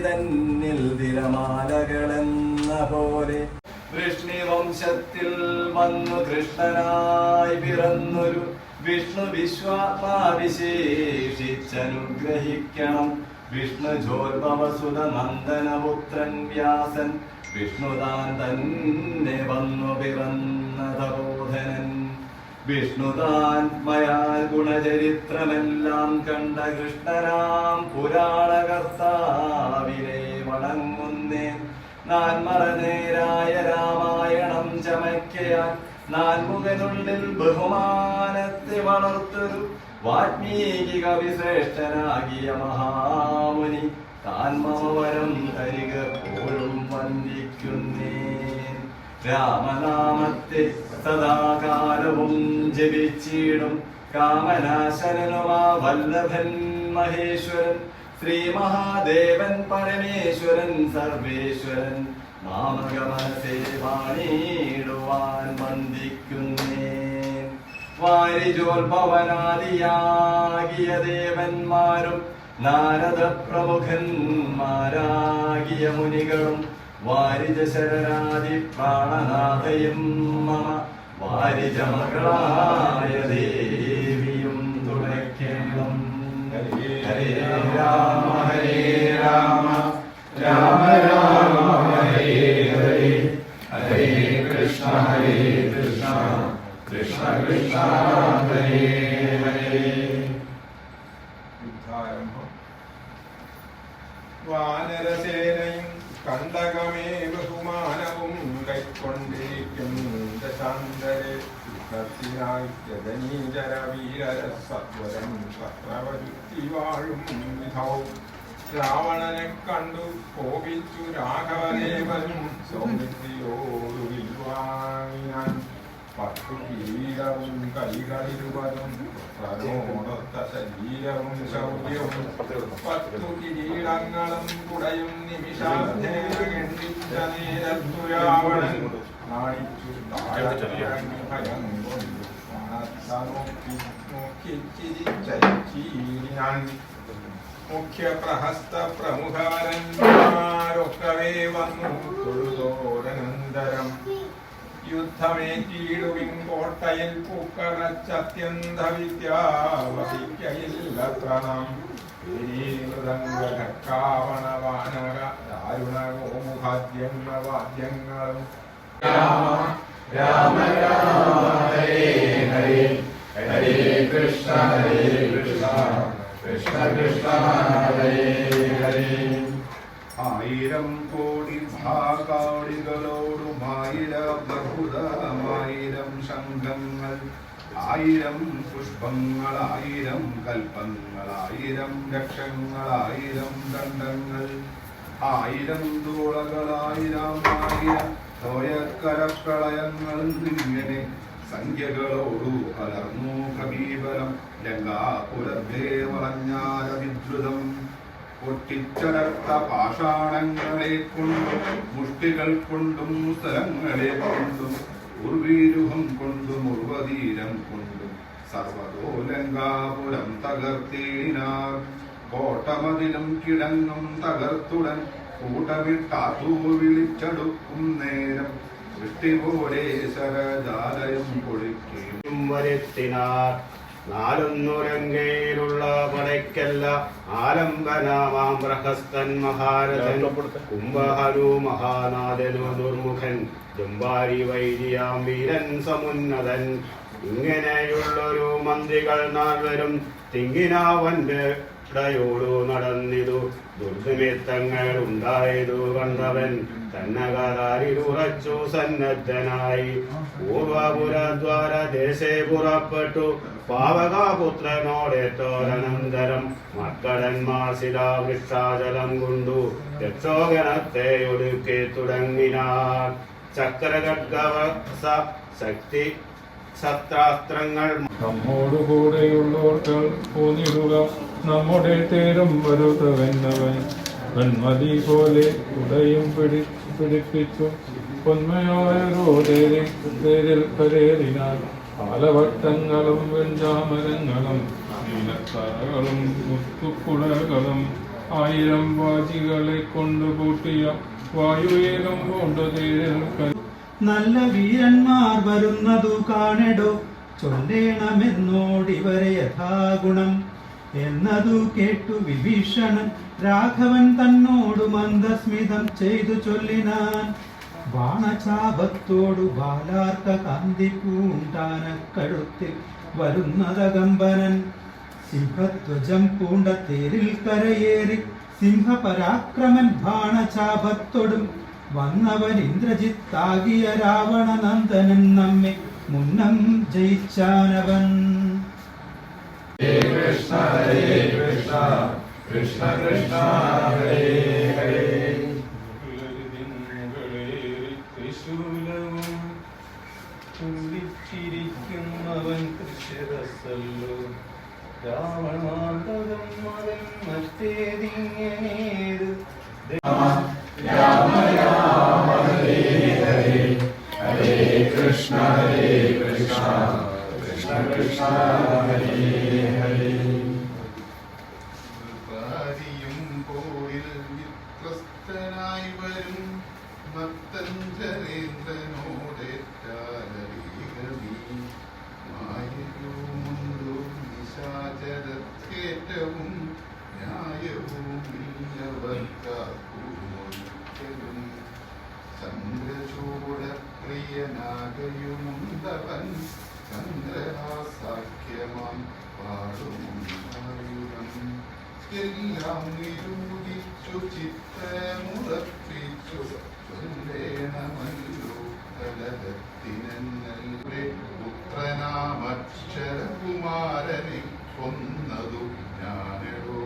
തന്നിൽ തിരമാലകളെന്ന പോലെ വൃഷ്ണിവംശത്തിൽ വന്നു കൃഷ്ണനായി പിറന്നൊരു വിഷ്ണു വിശ്വാത്മാവിശേഷിച്ചനുഗ്രഹിക്കണം. വിഷ്ണുജോത്ഭവസുത നന്ദനപുത്രൻ വ്യാസൻ വിഷ്ണുതാൻ തന്നെ വന്നു പിറന്ന തപോധനൻ. വിഷ്ണുതാൻ മയാൽ ഗുണചരിത്രമെല്ലാം കണ്ട കൃഷ്ണനാം പുരാണകർത്താവിനെ വണങ്ങുന്നേൻ. നാൻമറനേരായ രാമായണം ചമയ്ക്കയാൽ നാൻമുഖനുള്ളിൽ ബഹുമാനത്തെ വളർത്തൊരു വാൽമീകി കവിശ്രേഷ്ഠനാകിയ മഹാമുനി താൻ മമവരം തരികപ്പോഴും വന്ദിക്കുന്നേൻ. രാമനാമത്തെ സദാകാലവും ജപിച്ചിടും കാമനാശനനുമാ വല്ലഭൻ മഹേശ്വരൻ ശ്രീ മഹാദേവൻ പരമേശ്വരൻ സർവേശ്വരൻ മാമകമനസേ വാണിടുവാൻ വന്ദിക്കുന്നേൻ. വാരിജോത്ഭവനാദിയാകിയ ദേവന്മാരും നാരദ പ്രമുഖന്മാരാകിയ മുനികളും വാരിജശരാദി പ്രാണനാഥയും മമ വാരിജമകളായ ദേവിയും തുണയ്ക്കണം. ഹരേ രാമ ഹരേ രാമ രാമ രാമ ഹരേ ഹരേ ഹരേ കൃഷ്ണ കൃഷ്ണ കൃഷ്ണ ഹരേ ഹരേ. വാനരസേനയും കണ്ടകമേ ബഹുമാനവും കൈക്കൊണ്ടിരിക്കും ദശാന്തരെ യുദ്ധത്തിനായി ജഗനീജര വീരരസത്വരം സത്രവരുത്തി വാഴും വിധവും രാവണനെ കണ്ടു കോപിച്ചു രാഘവദേവനും സൗമിത്രിയോടു വിൽവാങ്ങിനാൻ. 10 കിരീടവും കൈകളിലുവതും പ്രനോടൊത്ത ശരീരവും ശൗര്യവും 10 കിരീടങ്ങളും കുടയും നിമിഷാർത്ഥേന ഖണ്ഡിച്ച നേരത്തു രാവണൻ നാണിച്ചു താഴത്തിറങ്ങി ഭയം കൊണ്ട് നോക്കി ചിരിച്ചീരിനാൻ. മുഖ്യ പ്രഹസ്ത പ്രമുഖവരന്മാരൊക്കവേ വന്നു തൊഴുതോരനന്തരം യുദ്ധമേറ്റിടുവിൻ കോട്ടയിൽ പൂക്കളച്ചത്യന്ത വിദ്യാവസിക്കയില്ലത്ര നാം. മൃദംഗാവണ വാനക ദാരുണ ഗോമുഖാദ്യങ്ങളും രാമ രാമ രാമ ഹരേ ഹരേ ഹരേ കൃഷ്ണ കൃഷ്ണ കൃഷ്ണ ഹരേ ഹരേ. 1000 കോടി ഭാകാളികളോടുമായിരം ശംഖങ്ങൾ 1000 പുഷ്പങ്ങൾ 1000 കൽപ്പങ്ങൾ 1000 ലക്ഷങ്ങൾ 1000 ദണ്ഡങ്ങൾ 1000 തോളകൾ 1000 തോയക്കരപ്രളയങ്ങൾ ഇങ്ങനെ സംഖ്യകളോടു കലർന്നു കബീബലം. ലങ്കാപുരത്തെ വളഞ്ഞാര വിദ്രുതം പൊട്ടിച്ചടർത്ത പാഷാണങ്ങളെ കൊണ്ടും മുഷ്ടികൾ കൊണ്ടും സ്ഥലങ്ങളെ കൊണ്ടും ഉർവീരുഹം കൊണ്ടും ഉർവതീരം കൊണ്ടും സർവതോ ലങ്കാപുരം തകർത്തേനാർ. കോട്ടമതിലും കിടങ്ങും തകർത്തുടൻ കൂട്ടമിട്ടാത്തു വിളിച്ചടുക്കും നേരം വൃഷ്ടി പോലെ ശരജാലയം പൊളിക്കും വരുത്തിനാർ. 4 രംഗയിലുള്ള പടയ്ക്കല്ല ആലംബനാമാം പ്രഹസ്തൻ മഹാരഥൻ കുംഭഹനു മഹാനാഥനു ദുർമുഖൻ ജുംബാരി വൈരിയാം വീരൻ സമുന്നതൻ. ഇങ്ങനെയുള്ളൊരു മന്ത്രികൾ 4 തിങ്ങിനാവന്റെ ഇടയോടു നടന്നിതു. ദുർനിമിത്തങ്ങൾ ഉണ്ടായതു കണ്ടവൻ തന്നകാരിലുറച്ചു സന്നദ്ധനായി. പൂർവപുരദ്വാര ദേശേ പുറപ്പെട്ടു പാവകാപുത്രനോടേറ്റോരനന്തരം മക്കളന്മാർ ശിലാവൃക്ഷാചലം കൊണ്ടു രക്ഷോഗണത്തെ ഒടുക്കി തുടങ്ങിനാർ. ചക്രഖഡ്ഗവസ ശക്തി ശസ്ത്രാസ്ത്രങ്ങൾ നമ്മോടുകൂടെയുള്ളോർക്ക് പോന്നിടുക നമ്മുടെ തേരും വരുത്തവെന്നവൻ. വന്മതി പോലെ ഉടയും പിടിപ്പിച്ചു പൊന്മയോരോ തേരിൽ കരേറിനാൽ. പാലവട്ടങ്ങളും വെഞ്ചാമരങ്ങളും നീലത്തറകളും മുത്തുക്കുടകളും 1000 വാജികളെ കൊണ്ട് പൂട്ടിയ വായുവേഗം കൊണ്ട് തേരിൽ നല്ല വീരന്മാർ വരുന്നതു കാണെടോ, ചൊല്ലേണമെന്നോടിവരെ യഥാഗുണം എന്നതു കേട്ടു വിഭീഷണൻ രാഘവൻ തന്നോടു മന്ദസ്മിതം ചെയ്തു ചൊല്ലിനാൻ. ബാണചാപത്തോടു ബാലാർക്ക കാന്തി പൂണ്ടാന കഴുത്തിൽ വരുന്നതകമ്പനൻ, സിംഹധ്വജം പൂണ്ട തേരിൽ കരയേറി സിംഹപരാക്രമൻ ബാണചാപത്തോടും വന്നവൻ ഇന്ദ്രജിത്താകിയ രാവണനന്ദനൻ നമ്മെ മുന്നം ജയിച്ചാനവൻ. ഹരേ കൃഷ്ണ കൃഷ്ണ കൃഷ്ണ ഹരേ ഹരേ. ത്രിശൂലവും തുള്ളിച്ചിരിക്കുന്നവൻ തൃശിരസല്ലോ, രാവണാന്തകം മകൻ മറ്റേതിങ്ങനേത് രാമ രാമ ഹരേ ഹരേ. ഹരേ കൃഷ്ണ കൃഷ്ണ കൃഷ്ണ ഹരേ ഹരേ. ഭാര്യയും പോരിൽ വിത്രസ്തനായി വരും മത്തഞ്ചരേന്ദ്രനോടേറ്റാലീകവി മായയുമുണ്ടു നിശാചരത്തേറ്റവും ന്യായവും ഇല്ലവർക്കാർക്കും ചന്ദ്രചൂട പ്രിയനാകയുമുണ്ടവൻ ചന്ദ്രഹാസാഖ്യമാം പാടുമുണ്ടായുധം എല്ലാം നിരൂപിച്ചു ചിത്രമുറപ്പിച്ചു ചൊല്ലേണമല്ലോ കലഹത്തിനല്ലേ പുത്രനാമക്ഷരകുമാരനെ കൊന്നതു ഞാനെടോ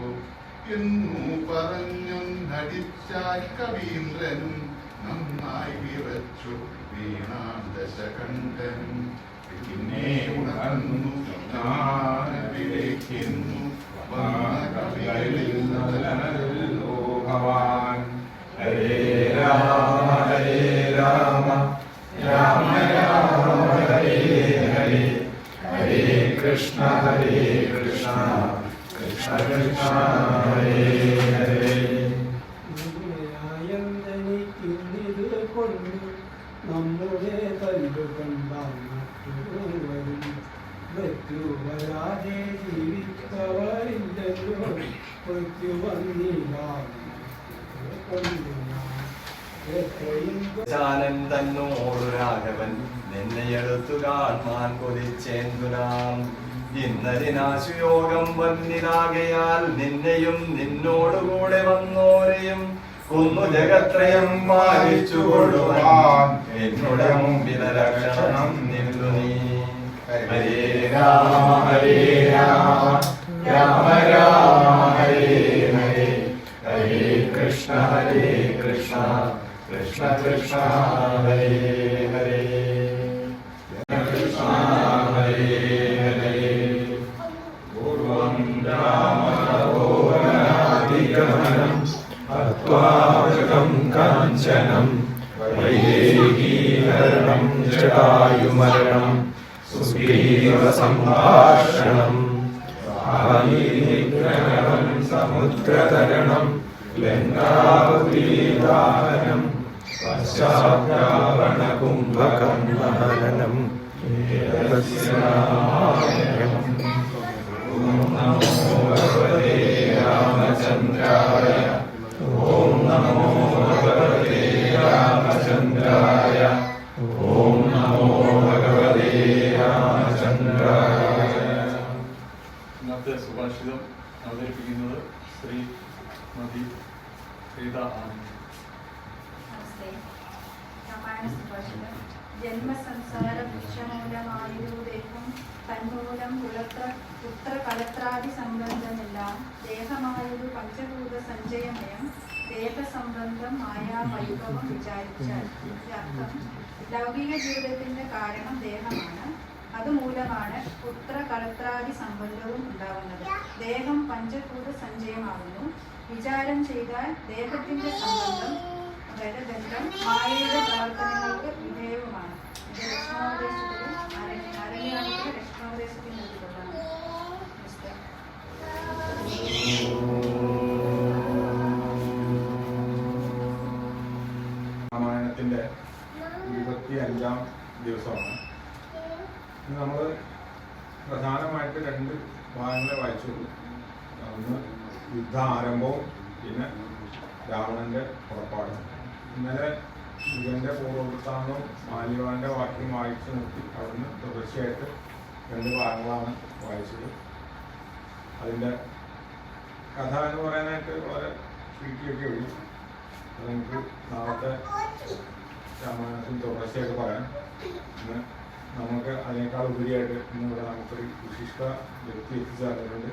എന്നു പറഞ്ഞൊന്നടിച്ചാൽ കവീന്ദ്രനും നന്നായി വിറച്ചു വീണാൻ ദശകണ്ഠനും. പിന്നെ ഉണർന്നു വിളിക്കുന്നു ഭഗവാൻ. ഹരേ രാമ ഹരേ രാമ രാമ രാമ ഹരേ ഹരേ. ഹരേ കൃഷ്ണ കൃഷ്ണ കൃഷ്ണ ഹരേ ഹരേ. നമ്മുടെ കല്ലുകൊണ്ടാൽ മറ്റുള്ളവരും മൃത്യുവരാതെ ജീവിച്ചവരില്ലല്ലോ, മൃത്യു ജാനൻ തന്നോടു രാഘവൻ നിന്നെയെടുത്തു കാണാൻ കൊതിച്ചേന്തുനാം. ഇന്നതിനാശുയോഗം വന്നിനാകയാൽ നിന്നെയും നിന്നോടുകൂടെ വന്നോരെയും കൊന്നു ജഗത്രയം മാനിച്ചു കൊള്ളുവാൻ എന്നുടെ മുമ്പില രക്ഷണം നിന്നു നീ. ഹരേ രാമ രാമ രാമ ഹരേ ഹരേ. ഹരേ കൃഷ്ണ കൃഷ്ണ കൃഷ്ണ കൃഷ്ണ ഹരേ ഹരേ. കൃഷ്ണ ഹരേ ഹരേ. പൂർവം രാമഘോരാധിഗമനം ഹത്വാജകം കാഞ്ചനം വൈദേഹീഹരണം ജടായുമരണം സുഗ്രീവ സംഭാഷണം നിഗ്രഹണം സമുദ്രതരണം ലങ്കാപുരീദാഹനം പശ്ചാദ്രാവണ കുംഭകർണഹനനം. ഓം നമോ ഭഗവതേ രാമചന്ദ്രായ. ഓം നമോ ഭഗവതേ രാമചന്ദ്രായ. ഓം നമോ ഭഗവതേ രാമചന്ദ്രായ. ഇന്നത്തെ സുഭാഷിതം അവതരിപ്പിക്കുന്നത് ശ്രീ മതി സീത ആണ്. നമസ്തേ. രാമായണ സുഭാഷിതം. ജന്മസംസാര വൃക്ഷമൂലമായൊരു ദേഹം തന്മൂലം പുത്രകളത്രാദി സംബന്ധമെല്ലാം ദേഹമായൊരു പഞ്ചഭൂത സഞ്ചയമയം ദേഹസംബന്ധം മായാവൈഭവം വിചാരിച്ചാൽ. അർത്ഥം: ലൗകിക ജീവിതത്തിന്റെ കാരണം ദേഹമാണ്. അതുമൂലമാണ് പുത്രകളത്രാദി സംബന്ധവും ഉണ്ടാവുന്നത്. ദേഹം പഞ്ചഭൂത സഞ്ചയമാകുന്നു. വിചാരം ചെയ്താൽ ദേഹത്തിന്റെ സംബന്ധം, അതായത് ബന്ധം, മായയുടെ പ്രവർത്തനങ്ങൾക്ക് വിധേയവുമാണ്. ഇത് ലക്ഷ്മണോപദേശത്തിലും അരണ്യാണിക്ക് ലക്ഷ്മണോപദേശത്തിൽ നൽകുന്നതാണ്. ദിവസമാണ്. നമ്മൾ പ്രധാനമായിട്ട് 2 ഭാഗങ്ങളെ വായിച്ചുള്ളൂ. ഒന്ന് യുദ്ധാരംഭവും പിന്നെ രാവണന്റെ പുറപ്പാടും. ഇന്നലെ ശിവന്റെ പൂർവ്വവൃത്താന്തവും മാല്യവാന്റെ വാക്യം വായിച്ചു നിർത്തി അവിടുന്ന് തുടർച്ചയായിട്ട് 2 ഭാഗങ്ങളാണ് വായിച്ചത്. അതിൻ്റെ കഥ എന്ന് പറയാനായിട്ട് വളരെ ചുരുക്കിയൊക്കെ ഉള്ളൂ. അത് നമുക്ക് നാളത്തെ രാമായണത്തിൽ തുടർച്ചയായിട്ട് പറയാം. ഇന്ന് നമുക്ക് അതിനേക്കാൾ ഉപരിയായിട്ട് ഇന്നിവിടെ നമുക്കൊരു വിശിഷ്ട വ്യക്തി എത്തിച്ചേർന്നിട്ടുണ്ട്.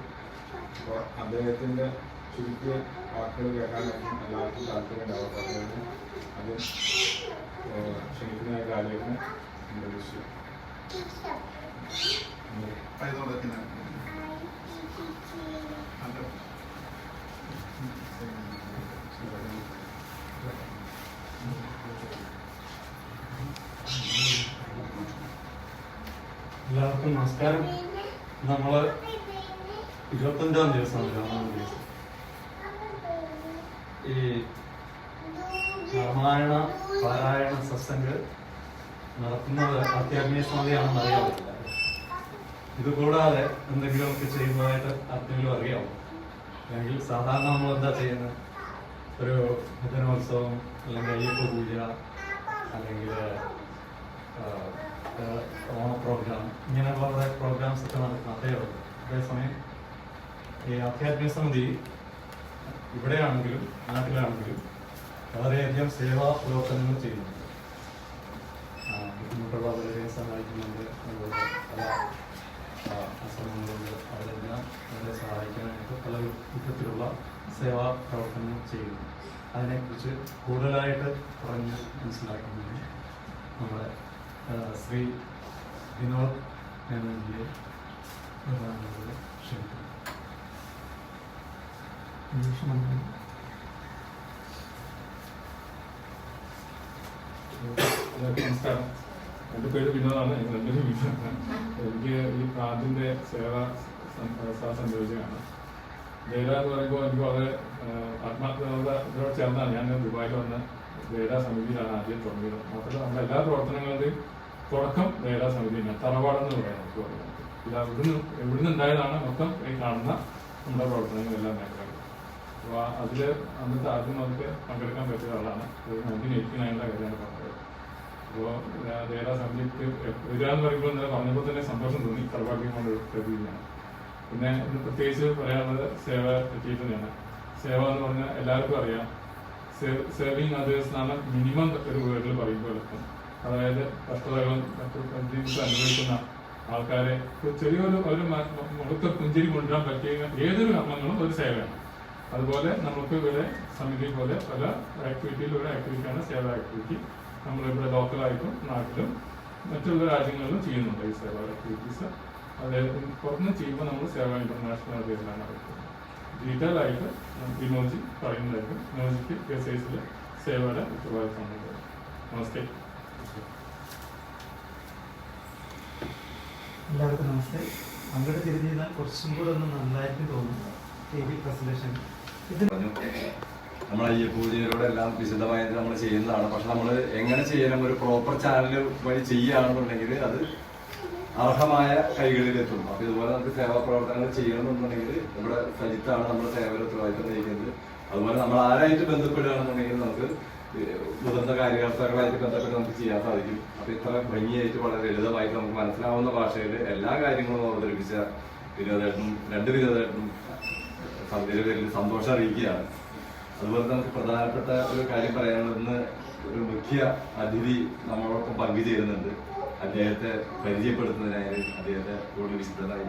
അപ്പോൾ അദ്ദേഹത്തിൻ്റെ ചുരുക്കിയ വാക്കുകൾ കേൾക്കാനായിരിക്കും എല്ലാവർക്കും താല്പര്യം ഉണ്ടാവാറുണ്ട്. അത് ക്ഷണിക്കുന്നതായി രാജേഷിനെ നിർദ്ദേശിച്ചു. എല്ലാവർക്കും നമസ്കാരം. നമ്മള് 25-ാം ദിവസമാണ് രാമായണ ദിവസം. ഈ രാമായണ പാരായണ സത്സംഗ് നടത്തുന്നത് ആധ്യാത്മിക സമിതിയാണെന്ന് അറിയാമില്ല. ഇതുകൂടാതെ എന്തെങ്കിലുമൊക്കെ ചെയ്യുന്നതായിട്ട് ആർക്കെങ്കിലും അറിയാമോ? അല്ലെങ്കിൽ സാധാരണ നമ്മൾ എന്താ ചെയ്യുന്നത്? ഒരു ഭജനോത്സവം, അല്ലെങ്കിൽ അയ്യപ്പ പൂജ, അല്ലെങ്കിൽ ഓണ പ്രോഗ്രാം, ഇങ്ങനെയുള്ള കുറേ പ്രോഗ്രാംസ് ഒക്കെ നടക്കുന്ന അതേയുള്ളൂ. അതേസമയം ഈ ആധ്യാത്മിക സമിതി ഇവിടെയാണെങ്കിലും നാട്ടിലാണെങ്കിലും വളരെയധികം സേവാ പ്രവർത്തനങ്ങൾ ചെയ്യുന്നുണ്ട്. ബുദ്ധിമുട്ടുള്ളവരെ സഹായിക്കുന്നുണ്ട്. അതുപോലെ പല അശ്രമങ്ങളുണ്ട്. അവരെല്ലാം അവരെ സഹായിക്കാനായിട്ട് പല വിധത്തിലുള്ള സേവാ പ്രവർത്തനങ്ങൾ ചെയ്യുന്നു. അതിനെക്കുറിച്ച് കൂടുതലായിട്ട് പറഞ്ഞ് മനസ്സിലാക്കുന്നതിന് നമ്മുടെ ശ്രീ വിനോദ് മേനോൻജിയെ ക്ഷണിക്കുന്നു. നമസ്കാരം. എൻ്റെ പേര് വിനോദാണ്. എൻ്റെ വിനോദാണ്. എനിക്ക് ഈ പ്രാന്തിൻ്റെ സേവ സംയോജകമാണ്. വേദ എന്ന് പറയുമ്പോൾ എനിക്ക് വളരെ ആത്മാർത്ഥതയോട് ചേർന്നാണ് ഞാൻ ദുബായിൽ വന്ന വേദ സമിതിയിലാണ് ആദ്യം തുടങ്ങിയത്. മാത്രമല്ല നമ്മുടെ എല്ലാ പ്രവർത്തനങ്ങളുടെയും തുടക്കം വേദ സമിതി തന്നെയാണ്. തറവാടെന്ന് പറയാം നമുക്ക് പറയുന്നത്. ഇത് എവിടുന്ന് ഉണ്ടായതാണ് മൊത്തം ഈ കാണുന്ന നമ്മുടെ പ്രവർത്തനങ്ങളെല്ലാം മേഖലകൾ. അപ്പോൾ അതിൽ അന്നത്തെ ആദ്യം നമുക്ക് പങ്കെടുക്കാൻ പറ്റിയ ആളാണ്. 1989 കാര്യമാണ് പറഞ്ഞത്. അപ്പോൾ വേദ സമിതിക്ക് വരിക എന്ന് പറയുമ്പോൾ ഇന്നലെ പറഞ്ഞപ്പോൾ തന്നെ സന്തോഷം തോന്നി. തറവാട്ടിൽ കൊണ്ട് കരുതിയാണ്. പിന്നെ ഇന്ന് പ്രത്യേകിച്ച് പറയാനുള്ളത് സേവയെ പറ്റിയിട്ട് തന്നെയാണ്. സേവ എന്ന് പറഞ്ഞാൽ എല്ലാവർക്കും അറിയാം. സേവിങ് അതേഴ്സ് എന്നാണ് മിനിമം ഒരു വേർഡിൽ പറയുമ്പോൾ എളുപ്പം. അതായത് കഷ്ടതകളും മറ്റു ബുദ്ധിമുട്ട് അനുഭവിക്കുന്ന ആൾക്കാരെ ചെറിയൊരു മുഖത്ത് പുഞ്ചിരി കൊണ്ടുവരാൻ പറ്റിയ ഏതൊരു കർമ്മങ്ങളും ഒരു സേവയാണ്. അതുപോലെ നമുക്ക് ഇവിടെ സമിതി പോലെ പല ആക്ടിവിറ്റിയിൽ ഒരു ആക്ടിവിറ്റിയാണ് സേവ ആക്ടിവിറ്റി. നമ്മളിവിടെ ലോക്കലായിട്ടും നാട്ടിലും മറ്റുള്ള രാജ്യങ്ങളിലും ചെയ്യുന്നുണ്ട് ഈ സേവ ആക്ടിവിറ്റീസ്. അതായത് പുറത്തുനിന്ന് ചെയ്യുമ്പോൾ നമ്മൾ സേവ ഇന്റർനാഷണൽ പേരിലാണ് അറിയിക്കുന്നത്. ഡീറ്റെയിൽ ആയിട്ട് വിനോജി പറയുന്നതായിരിക്കും. വിനോജിക്ക് കേസേഴ്സിൽ സേവയുടെ ഉത്തരവാദിത്തമുണ്ട്. നമസ്തേ. എല്ലാവർക്കും നമസ്തേ. അങ്ങോട്ട് തിരിഞ്ഞു കഴിഞ്ഞാൽ കുറച്ചും കൂടെ ഒന്ന് നന്നായിട്ട് തോന്നുന്നു. ടി വി പ്രസന്റേഷൻ നമ്മൾ അയ്യപ്പ പൂജയിലൂടെ എല്ലാം വിശദമായിട്ട് നമ്മൾ ചെയ്യുന്നതാണ്. പക്ഷെ നമ്മൾ എങ്ങനെ ചെയ്യണം, ഒരു പ്രോപ്പർ ചാനൽ വഴി ചെയ്യുകയാണെന്നുണ്ടെങ്കിൽ അത് അർഹമായ കൈകളിലെത്തും. അപ്പൊ ഇതുപോലെ നമുക്ക് സേവാ പ്രവർത്തനങ്ങൾ ചെയ്യണമെന്നുണ്ടെങ്കിൽ ഇവിടെ സജിത്താണ് നമ്മുടെ സേവന ഉത്തരവാദിത്തം നയിക്കുന്നത്. അതുപോലെ നമ്മൾ ആരായിട്ട് ബന്ധപ്പെടുകയാണെന്നുണ്ടെങ്കിൽ നമുക്ക് മുതിർന്ന കാര്യകർത്താക്കളായിട്ട് ബന്ധപ്പെട്ട് നമുക്ക് ചെയ്യാൻ സാധിക്കും. അപ്പൊ ഇത്ര ഭംഗിയായിട്ട് വളരെ ലളിതമായിട്ട് നമുക്ക് മനസ്സിലാവുന്ന ഭാഷയിൽ എല്ലാ കാര്യങ്ങളും അവതരിപ്പിച്ച വിനോദേട്ടനും 2 വിനോദേട്ടനും സമിതിയുടെ പേരിൽ സന്തോഷം അറിയിക്കുകയാണ്. അതുപോലെ നമുക്ക് പ്രധാനപ്പെട്ട ഒരു കാര്യം പറയാനുള്ളതെന്ന് ഒരു മുഖ്യ അതിഥി നമ്മളോടൊപ്പം പങ്കുചേരുന്നുണ്ട്. അദ്ദേഹത്തെ പരിചയപ്പെടുത്തുന്നതിനായി അദ്ദേഹത്തെ കൂടുതൽ വിശദമായി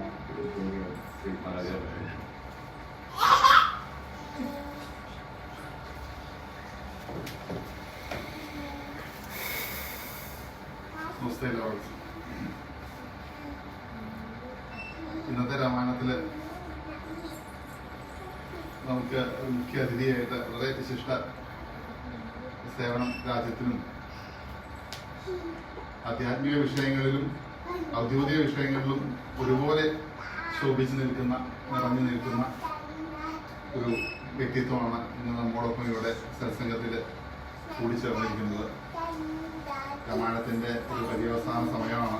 ശ്രീ മഹാരാജ. ഇന്നത്തെ രാമായണത്തില് നമുക്ക് മുഖ്യ അതിഥിയായിട്ട് വളരെ വിശിഷ്ട സേവനം രാജ്യത്തിനും ആധ്യാത്മിക വിഷയങ്ങളിലും ഔദ്യോഗിക വിഷയങ്ങളിലും ഒരുപോലെ ശോഭിച്ചു നിൽക്കുന്ന, നിറഞ്ഞു നിൽക്കുന്ന ഒരു വ്യക്തിത്വമാണ് ഇന്ന് നമ്മോടൊപ്പം ഇവിടെ സത്സംഗത്തിൽ കൂടിച്ചേർന്നിരിക്കുന്നത്. രാമായണത്തിൻ്റെ ഒരു പര്യവസാന സമയമാണ്.